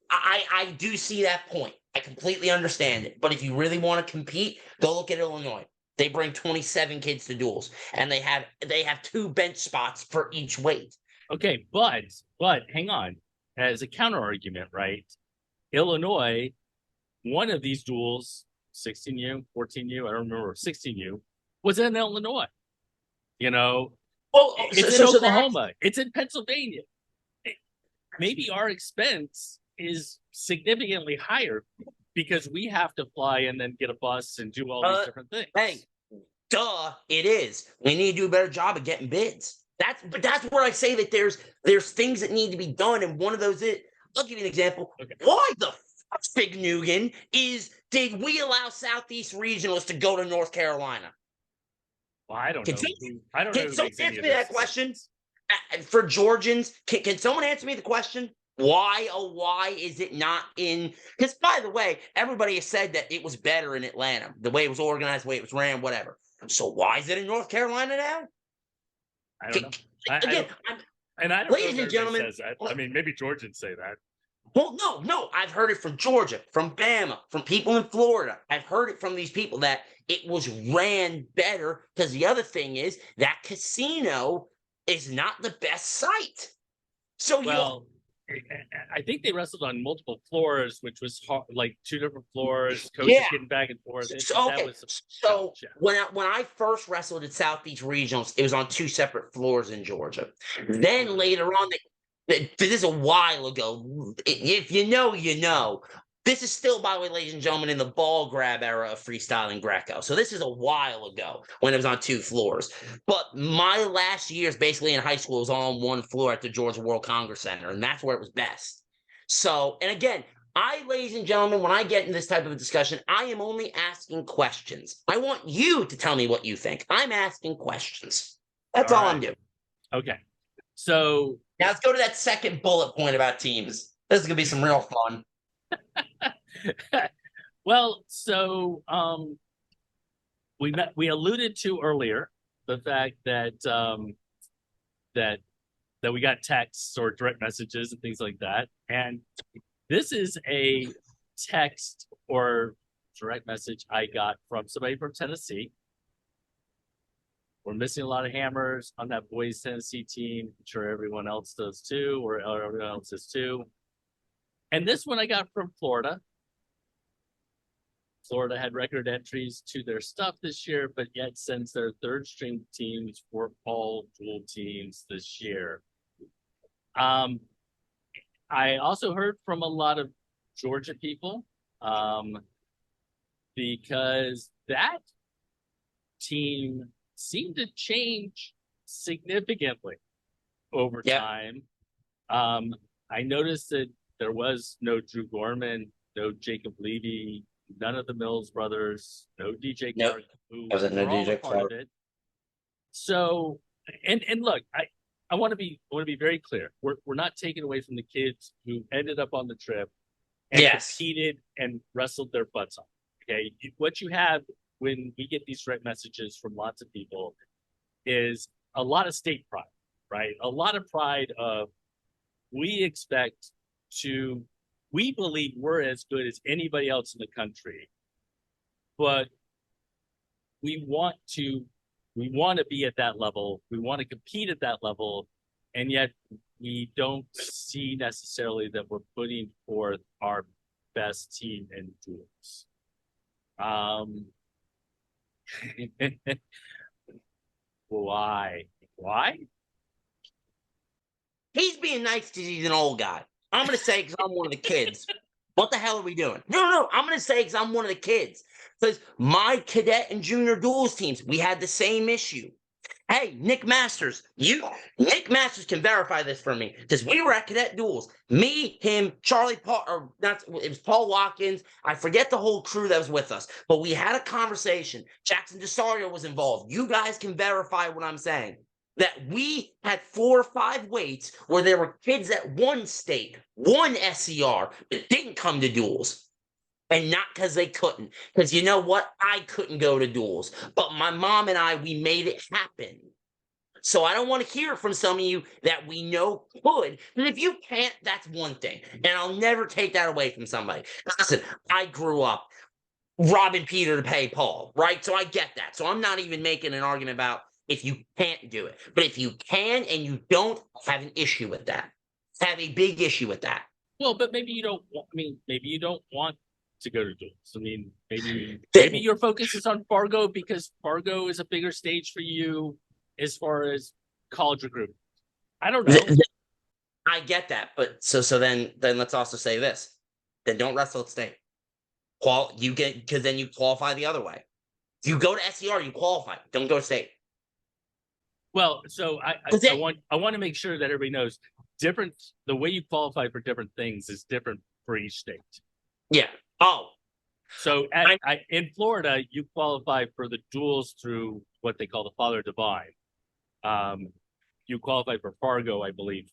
I do see that point. I completely understand it. But if you really want to compete, go look at Illinois. They bring 27 kids to duels, and they have 2 bench spots for each weight. Okay, but hang on. As a counter argument, right? Illinois, one of these duels, 16U, 14U, I don't remember, 16U, was in Illinois. Well, it's in Oklahoma. It's in Pennsylvania. Maybe our expense is significantly higher because we have to fly and then get a bus and do all these different things. Hey, duh, it is. We need to do a better job of getting bids. That's where I say that there's things that need to be done, and one of those is, I'll give you an example. Okay. Why the Big Nugan did we allow Southeast Regionals to go to North Carolina? Well, I don't know. Can someone answer me that question? For Georgians, can someone answer me the question? Why is it not in? Because, by the way, everybody has said that it was better in Atlanta, the way it was organized, the way it was ran, whatever. So why is it in North Carolina now? I don't know. I don't ladies know if and gentlemen, says that. I mean, maybe Georgians say that. Well, no, I've heard it from Georgia, from Bama, from people in Florida. I've heard it from these people that it was ran better because the other thing is that casino is not the best site. So I think they wrestled on multiple floors, which was hard, like 2 different floors, coaches getting back and forth. When I first wrestled at Southeast Regionals, it was on 2 separate floors in Georgia. Then later on, this is a while ago. If you know, you know. This is still, by the way, ladies and gentlemen, in the ball grab era of freestyling Greco. So this is a while ago when it was on 2 floors. But my last years, basically in high school, was all on 1 floor at the Georgia World Congress Center, and that's where it was best. So, and again, ladies and gentlemen, when I get in this type of a discussion, I am only asking questions. I want you to tell me what you think. I'm asking questions. That's all I'm doing. Okay. So now let's go to that second bullet point about teams. This is going to be some real fun. Well, so we alluded to earlier the fact that that we got texts or direct messages and things like that. And this is a text or direct message I got from somebody from Tennessee. We're missing a lot of hammers on that boys Tennessee team. I'm sure everyone else does too, or everyone else does too. And this one I got from Florida. Florida had record entries to their stuff this year, but yet sends their third string teams for all dual teams this year. I also heard from a lot of Georgia people because that team seemed to change significantly over time. I noticed that there was no Drew Gorman, no Jacob Levy, none of the Mills brothers, no DJ Clark, who were all a part of it. So, and look, I want to be very clear. We're not taking away from the kids who ended up on the trip and competed and wrestled their butts off. Okay, what you have when we get these direct messages from lots of people is a lot of state pride, right? A lot of pride of we believe we're as good as anybody else in the country, but we want to be at that level. We want to compete at that level. And yet we don't see necessarily that we're putting forth our best team in duels. Why? He's being nice because he's an old guy. I'm going to say because I'm one of the kids. What the hell are we doing? No. I'm going to say because I'm one of the kids. Because my cadet and junior duels teams, we had the same issue. Hey, Nick Masters can verify this for me because we were at cadet duels. Me, him, Charlie Paul, or not, it was Paul Watkins. I forget the whole crew that was with us, but we had a conversation. Jackson DeSario was involved. You guys can verify what I'm saying. That we had 4 or 5 weights where there were kids at one state, one SER, that didn't come to duels. And not because they couldn't. Because you know what? I couldn't go to duels. But my mom and I, we made it happen. So I don't want to hear from some of you that we know could. And if you can't, that's one thing. And I'll never take that away from somebody. Listen, I grew up robbing Peter to pay Paul, right? So I get that. So I'm not even making an argument about if you can't do it. But if you can and you don't, have an issue with that. Have a big issue with that. Well, but maybe you don't want to go to duels. I mean, maybe your focus is on Fargo because Fargo is a bigger stage for you as far as college recruitment. I don't know. I get that, but so then let's also say this: then don't wrestle at state. Because then you qualify the other way. If you go to SER, you qualify. Don't go to state. Well, so I want to make sure that everybody knows the way you qualify for different things is different for each state. Yeah. Oh. So in Florida, you qualify for the duels through what they call the Father Divine. You qualify for Fargo, I believe,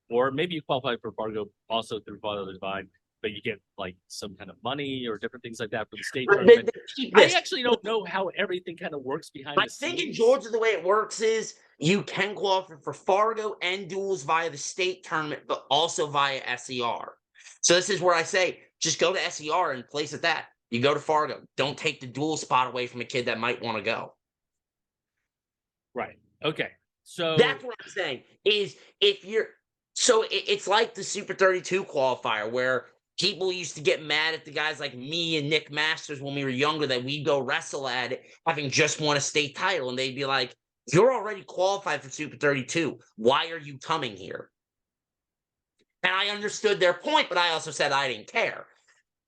or maybe you qualify for Fargo also through Father Divine, but you get like some kind of money or different things like that for the state tournament. I actually don't know how everything kind of works behind the scenes. I think in Georgia, the way it works is you can qualify for Fargo and duels via the state tournament, but also via SER. So this is where I say, just go to SER and place at that. You go to Fargo. Don't take the dual spot away from a kid that might want to go. Right. Okay. So that's what I'm saying is it's like the Super 32 qualifier where people used to get mad at the guys like me and Nick Masters when we were younger that we'd go wrestle at it having just won a state title. And they'd be like, you're already qualified for Super 32. Why are you coming here? And I understood their point, but I also said I didn't care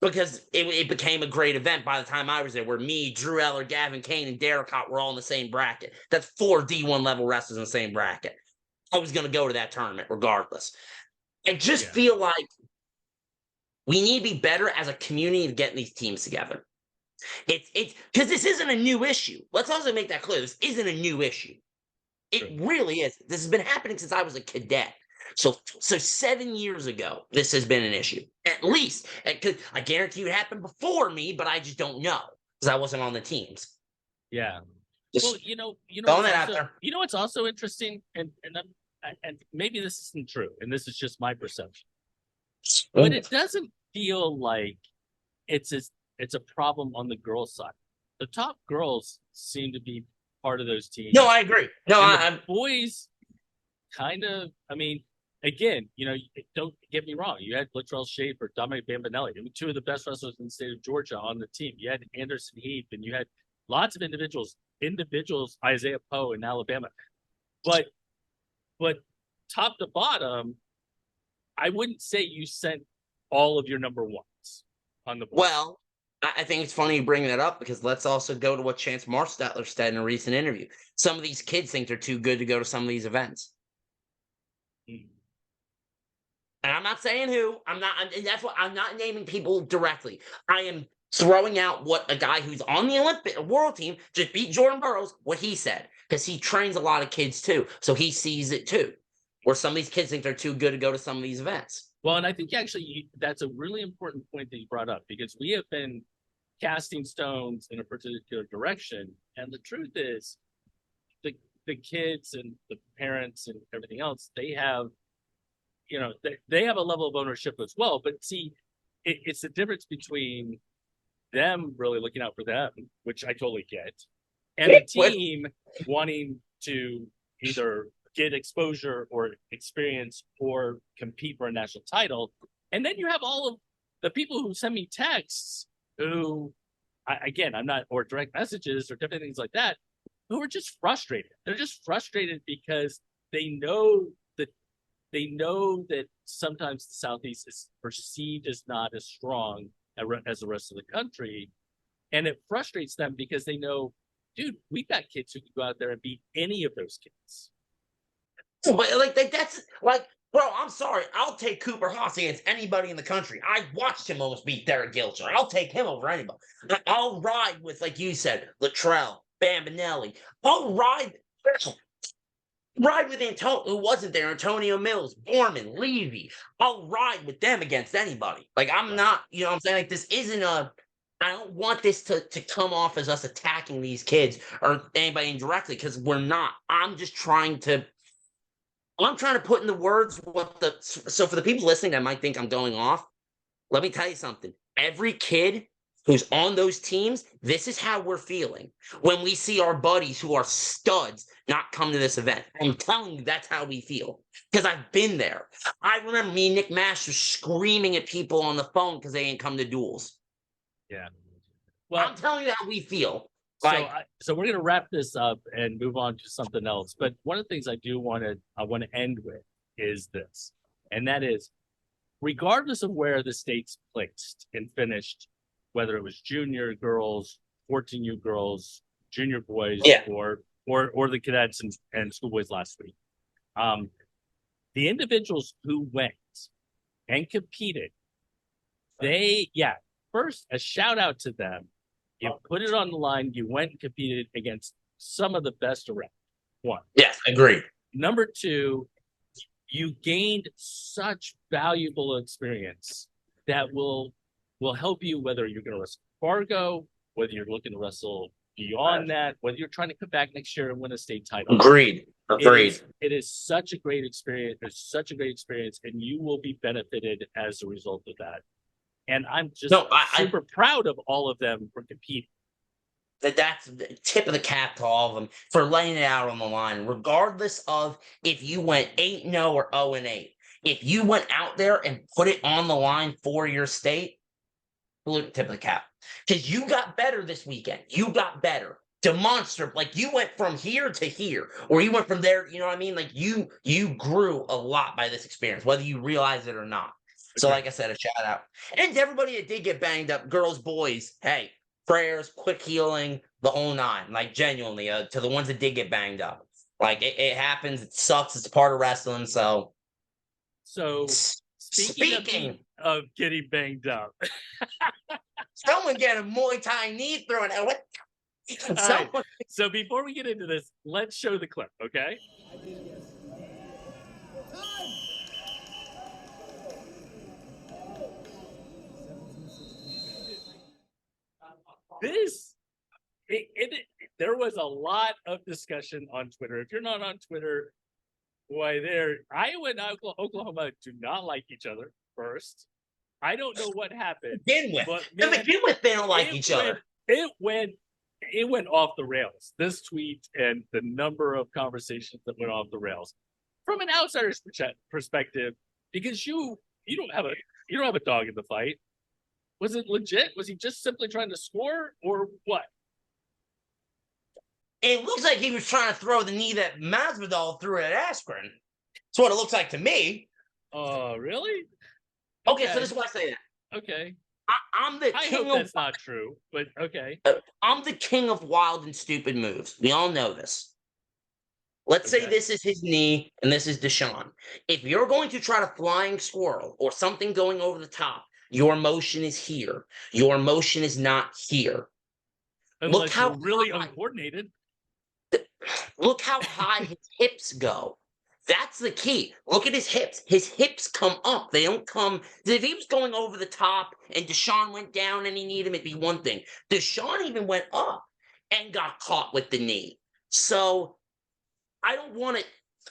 because it became a great event by the time I was there where me, Drew Eller, Gavin Kane, and Derek Hott were all in the same bracket. That's 4 D1 level wrestlers in the same bracket. I was going to go to that tournament regardless. I just feel like we need to be better as a community to getting these teams together. It's because this isn't a new issue. Let's also make that clear. This isn't a new issue. It really is. This has been happening since I was a cadet. So 7 years ago, this has been an issue, at least. Because I guarantee you it happened before me, but I just don't know because I wasn't on the teams. Yeah. Just well, you know, throwing that out there. You know what's also interesting, and and maybe this isn't true, and this is just my perception, but it doesn't feel like it's a problem on the girls' side. The top girls seem to be part of those teams. No, I agree. No, and I'm boys kind of. I mean, again, don't get me wrong. You had Latrell Schaefer, Dominic Bambanelli, two of the best wrestlers in the state of Georgia on the team. You had Anderson Heath, and you had lots of individuals, Isaiah Poe in Alabama. But top to bottom, I wouldn't say you sent all of your number ones on the board. Well, I think it's funny you bring that up because let's also go to what Chance Marstettler said in a recent interview. Some of these kids think they're too good to go to some of these events. Mm. And I'm not saying who. I'm not naming people directly. I am throwing out what a guy who's on the Olympic world team just beat Jordan Burroughs, what he said. Because he trains a lot of kids too. So he sees it too. Where some of these kids think they're too good to go to some of these events. Well, and I think actually that's a really important point that you brought up, because we have been casting stones in a particular direction. And the truth is, the kids and the parents and everything else, they have, they have a level of ownership as well. But see, it's the difference between them really looking out for them, which I totally get, and the team wanting to either get exposure or experience or compete for a national title. And then you have all of the people who send me texts who, I'm not, or direct messages or different things like that, who are just frustrated. They're just frustrated because they know that sometimes the Southeast is perceived as not as strong as the rest of the country. And it frustrates them because they know, dude, we've got kids who can go out there and beat any of those kids. But that's like, bro, I'm sorry. I'll take Cooper Haas against anybody in the country. I watched him almost beat Derek Gilcher. I'll take him over anybody. I'll ride with, like you said, Latrell, Bambanelli. I'll ride with Antonio, who wasn't there, Antonio Mills, Borman, Levy. I'll ride with them against anybody. Like, I'm not, you know what I'm saying? Like, this isn't I don't want this to come off as us attacking these kids or anybody indirectly, because we're not. I'm trying to put in the words so for the people listening that might think I'm going off, let me tell you something. Every kid who's on those teams, this is how we're feeling when we see our buddies who are studs not come to this event. I'm telling you, that's how we feel, because I've been there. I remember me and Nick Masters screaming at people on the phone because they ain't come to duels. Yeah. Well, I'm telling you how we feel. So we're going to wrap this up and move on to something else. But one of the things I want to end with is this, and that is, regardless of where the state's placed and finished, whether it was junior girls, 14U girls, junior boys, or the cadets and schoolboys last week, the individuals who went and competed, first a shout out to them. You put it on the line. You went and competed against some of the best around. One. Yes, agreed. Number two, you gained such valuable experience that will help you, whether you're going to wrestle Fargo, whether you're looking to wrestle beyond that, whether you're trying to come back next year and win a state title. Agreed. It is such a great experience. It's such a great experience, and you will be benefited as a result of that. And I'm just super proud of all of them for competing. That's the tip of the cap to all of them for laying it out on the line, regardless of if you went 8-0 or 0-8. If you went out there and put it on the line for your state, tip of the cap. Because you got better this weekend. You got better. Demonstrable. Like, you went from here to here, or you went from there, you know what I mean? Like, you grew a lot by this experience, whether you realize it or not. So, like I said, a shout out. And to everybody that did get banged up, girls, boys, hey, prayers, quick healing, the whole nine. Like, genuinely, to the ones that did get banged up. Like, it happens. It sucks. It's part of wrestling. So speaking of getting banged up. Someone get a Muay Thai knee thrown out. What? Right. So before we get into this, let's show the clip, okay? There was a lot of discussion on Twitter. If you're not on Twitter, Boy, Iowa and Oklahoma do not like each other first. I don't know what happened, Begin with. but To man, begin with, they don't like it each went, other. it went off the rails. This tweet and the number of conversations that went off the rails from an outsider's perspective, because you don't have a dog in the fight. Was it legit? Was he just simply trying to score, or what? It looks like he was trying to throw the knee that Masvidal threw at Askren. That's what it looks like to me. Oh, really? Okay, so this is why I say that. Okay. I'm the I king hope of that's not true, but okay. I'm the king of wild and stupid moves. We all know this. Let's say Okay. this is his knee and this is Deshaun. If you're going to try to flying squirrel or something going over the top, your motion is here. Your motion is not here. Unless you're really uncoordinated. Look how high his hips go. That's the key. Look at his hips. His hips come up. They don't come. If he was going over the top and Deshaun went down and he needed him, it'd be one thing. Deshaun even went up and got caught with the knee. So I don't want it.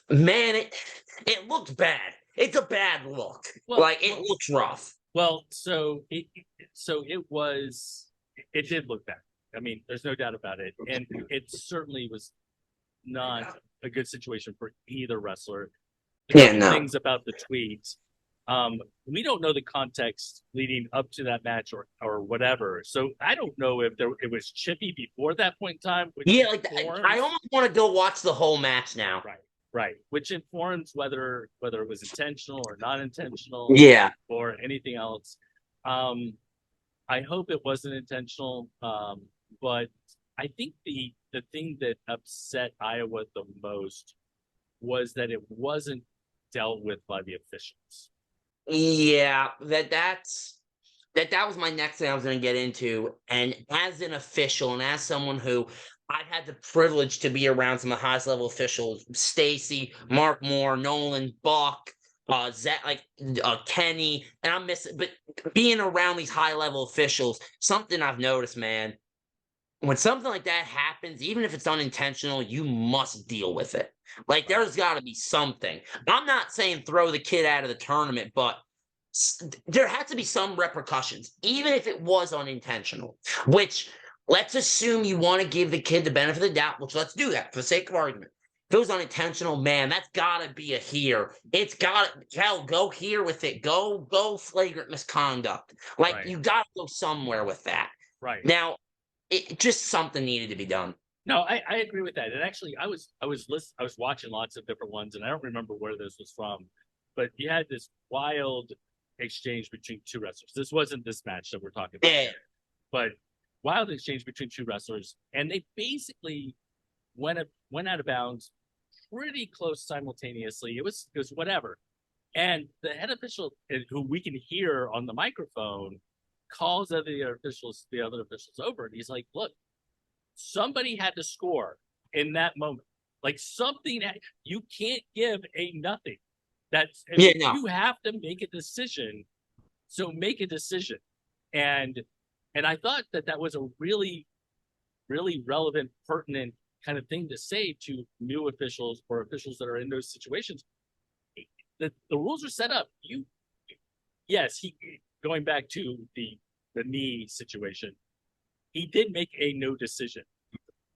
Man, it looks bad. It's a bad look. It looks rough. Well, it did look bad. I mean, there's no doubt about it. And it certainly was not a good situation for either wrestler. Things about the tweet. We don't know the context leading up to that match or whatever. So I don't know if it was chippy before that point in time. I almost want to go watch the whole match now. Right. Which informs whether it was intentional or not intentional. Yeah. Or anything else. I hope it wasn't intentional. But I think the thing that upset Iowa the most was that it wasn't dealt with by the officials. Yeah, that was my next thing I was going to get into. And as an official and as someone who I've had the privilege to be around some of the highest level officials, Stacy, Mark Moore, Nolan, Buck, Zach, Kenny, and I'm missing, but being around these high level officials, something I've noticed, man, when something like that happens, even if it's unintentional, you must deal with it. There's got to be something. I'm not saying throw the kid out of the tournament, but there had to be some repercussions, even if it was unintentional, which let's assume you want to give the kid the benefit of the doubt, which let's do that for the sake of argument. If it was unintentional, man, that's got to be a here. It's got to, go here with it. Go flagrant misconduct. You got to go somewhere with that. Right. Now, it just something needed to be done. No, I agree with that. And actually, I was watching lots of different ones, and I don't remember where this was from, but you had this wild exchange between two wrestlers. This wasn't this match that we're talking about, here, but wild exchange between two wrestlers, and they basically went out of bounds pretty close simultaneously. It was whatever, and the head official, who we can hear on the microphone, calls the other officials over, and he's like, look, somebody had to score in that moment. You can't give a nothing. You have to make a decision. So make a decision. And I thought that was a really, really relevant, pertinent kind of thing to say to new officials or officials that are in those situations. The rules are set up. Going back to the knee situation, he did make a no decision.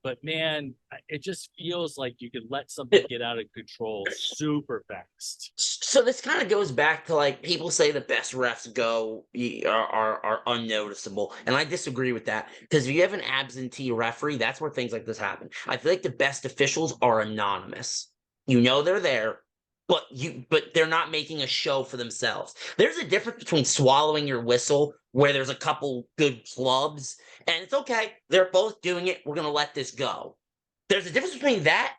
But man, it just feels like you could let something get out of control super fast. So this kind of goes back to people say the best refs are unnoticeable, and I disagree with that, because if you have an absentee referee, that's where things like this happen. I feel like the best officials are anonymous. You know they're there, but they're not making a show for themselves. There's a difference between swallowing your whistle, where there's a couple good clubs, and it's okay. They're both doing it. We're going to let this go. There's a difference between that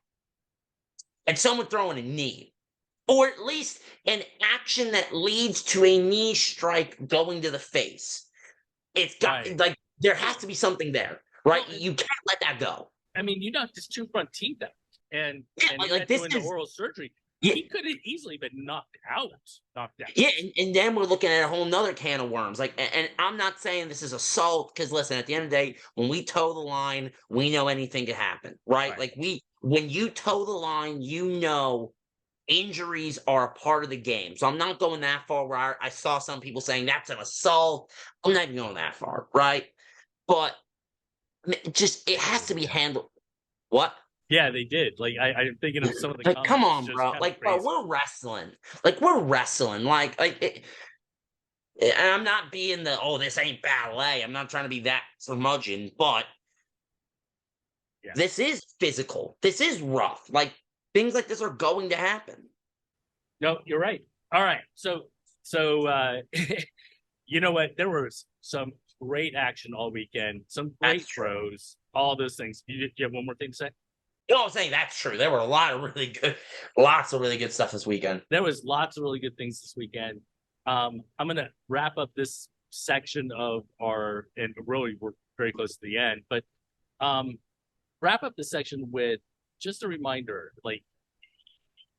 and someone throwing a knee, or at least an action that leads to a knee strike going to the face. It's got there has to be something there, right? Well, you can't let that go. I mean, you knocked his two front teeth out, and this is oral surgery. Yeah. He could have easily been knocked out. Yeah, and then we're looking at a whole nother can of worms. And I'm not saying this is assault, because listen, at the end of the day, when we toe the line, we know anything can happen, right? When you toe the line, you know injuries are a part of the game. So I'm not going that far where I saw some people saying that's an assault. I'm not even going that far, right? But it has to be handled. What? Yeah, they did. Like I'm thinking of some of the Like, come comments, on, just bro. kind of Like, bro, crazy. we're wrestling. Like, we're wrestling. And I'm not being this ain't ballet. I'm not trying to be that curmudgeon, but this is physical. This is rough. Like, things like this are going to happen. No, you're right. All right. So you know what? There was some great action all weekend, some great throws, all those things. Do you have one more thing to say? You know what I'm saying? That's true. There were lots of really good stuff this weekend. There was lots of really good things this weekend. I'm going to wrap up this section of and really we're very close to the end, but wrap up this section with just a reminder, like,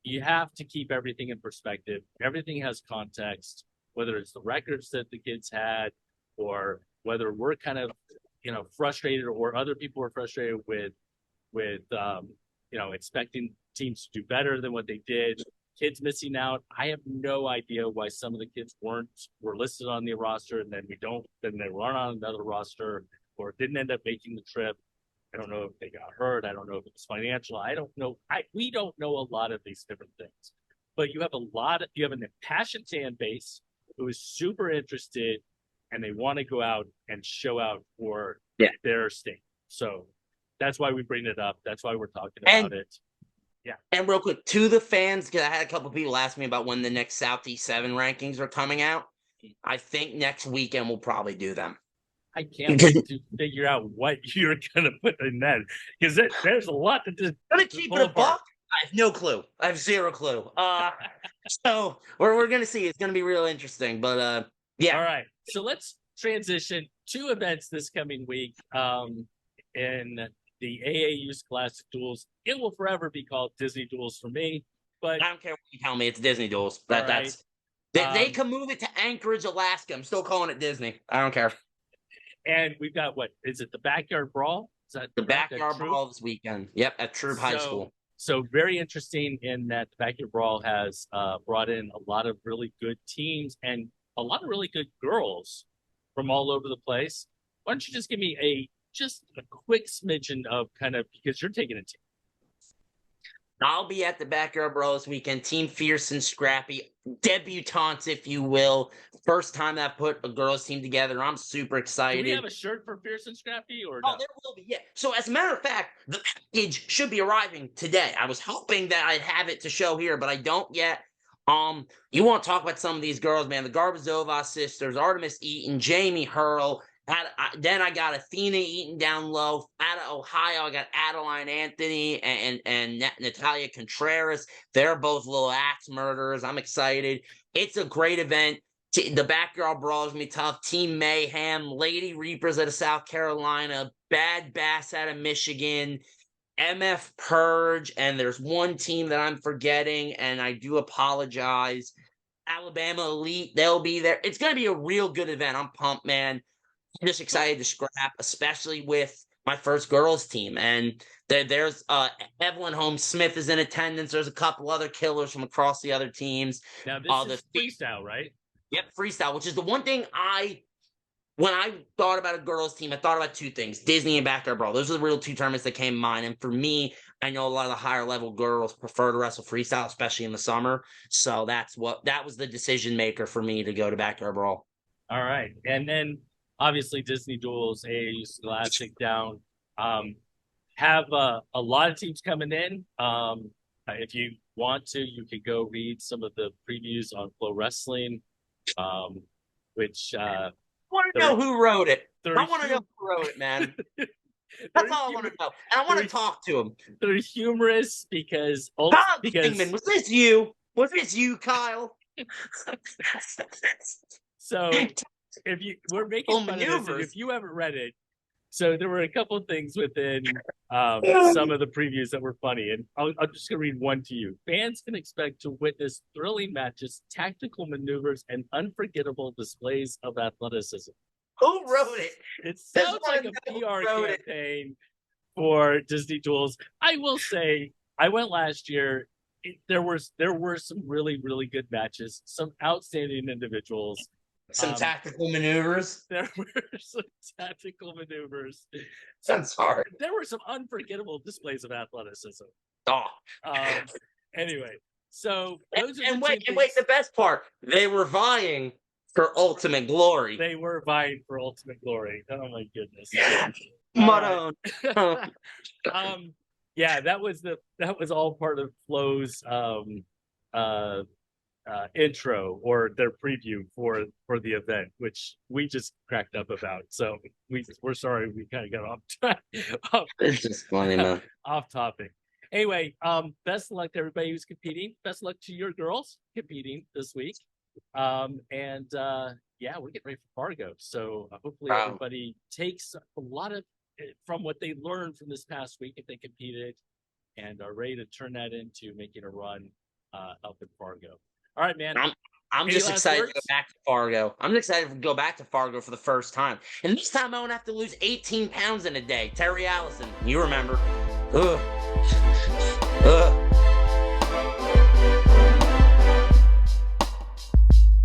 you have to keep everything in perspective. Everything has context, whether it's the records that the kids had, or whether we're kind of, frustrated, or other people are frustrated with expecting teams to do better than what they did. Kids missing out. I have no idea why some of the kids were listed on the roster, and then they weren't on another roster, or didn't end up making the trip. I don't know if they got hurt. I don't know if it was financial. I don't know. We don't know a lot of these different things. But you have an impassioned fan base who is super interested, and they want to go out and show out for their state. So that's why we bring it up. That's why we're talking about it. Yeah. And real quick, to the fans, because I had a couple people ask me about when the next Southeast 7 rankings are coming out. I think next weekend we'll probably do them. I can't wait to figure out what you're going to put in that, because there's a lot to just keep it a buck. I have no clue. I have zero clue. So we're going to see. It's going to be real interesting. But yeah. All right. So let's transition to events this coming week. In the AAU Scholastic Duels, it will forever be called Disney Duels for me. But I don't care what you tell me. It's Disney Duels. Right. They can move it to Anchorage, Alaska. I'm still calling it Disney. I don't care. And we've got, what is it, the Backyard Brawl? Is that the Backyard Brawl this weekend? Yep, at Troop High School. So very interesting in that the Backyard Brawl has brought in a lot of really good teams and a lot of really good girls from all over the place. Why don't you just give me just a quick smidgen of kind of, because you're taking a team. I'll be at the Backyard Brawl this weekend. Team Fierce and Scrappy, debutantes, if you will. First time I've put a girls team together. I'm super excited. Do we have a shirt for Fierce and Scrappy, or no? No? There will be, yeah. So as a matter of fact, the package should be arriving today. I was hoping that I'd have it to show here, but I don't yet. You want to talk about some of these girls, man. The Garbazova sisters, Artemis Eaton, Jamie Hurl. Then I got Athena Eaton down low. Out of Ohio, I got Adeline Anthony and Natalia Contreras. They're both little axe murderers. I'm excited. It's a great event. The Backyard Brawl is going to be tough. Team Mayhem, Lady Reapers out of South Carolina, Bad Bass out of Michigan, MF Purge, and there's one team that I'm forgetting, and I do apologize. Alabama Elite, they'll be there. It's going to be a real good event. I'm pumped, man. I'm just excited to scrap, especially with my first girls team. And there's Evelyn Holmes Smith is in attendance. There's a couple other killers from across the other teams. Now this is freestyle, right? Yep, freestyle, which is the one thing when I thought about a girls team, I thought about two things: Disney and Backyard Brawl. Those are the real two tournaments that came to mind. And for me, I know a lot of the higher level girls prefer to wrestle freestyle, especially in the summer. So that was the decision maker for me to go to Backyard Brawl. All right, and then obviously Disney Duels, AAU Scholastic down. Have a lot of teams coming in. If you want to, you could go read some of the previews on Flow Wrestling, which I want to know who wrote it. I want to know who wrote it, man. That's all I want to know. And I want to talk to him. They're humorous because Kingman, was this you? Was this you, Kyle? So we're making fun of this, and if you haven't read it, so there were a couple of things within some of the previews that were funny, and I'm just going to read one to you. Fans can expect to witness thrilling matches, tactical maneuvers, and unforgettable displays of athleticism. Who wrote it? It sounds like a PR campaign for Disney Duels. I will say, I went last year. there were some really, really good matches, some outstanding individuals. Some tactical maneuvers. There were some tactical maneuvers. That's hard. There were some unforgettable displays of athleticism. Oh. Anyway, so those are and wait, the best part, they were vying for ultimate glory. They were vying for ultimate glory. Oh my goodness. Yeah, that was all part of Flo's intro or their preview for the event, which we just cracked up about. So we're sorry we kind of got off track. It's just funny, man. Off topic. Anyway, best of luck to everybody who's competing. Best of luck to your girls competing this week. Yeah, we're getting ready for Fargo. So hopefully everybody takes a lot of from what they learned from this past week if they competed and are ready to turn that into making a run up in Fargo. All right, man. I'm just excited to go back to Fargo. I'm excited to go back to Fargo for the first time. And this time I won't have to lose 18 pounds in a day. Terry Allison, you remember. Ugh.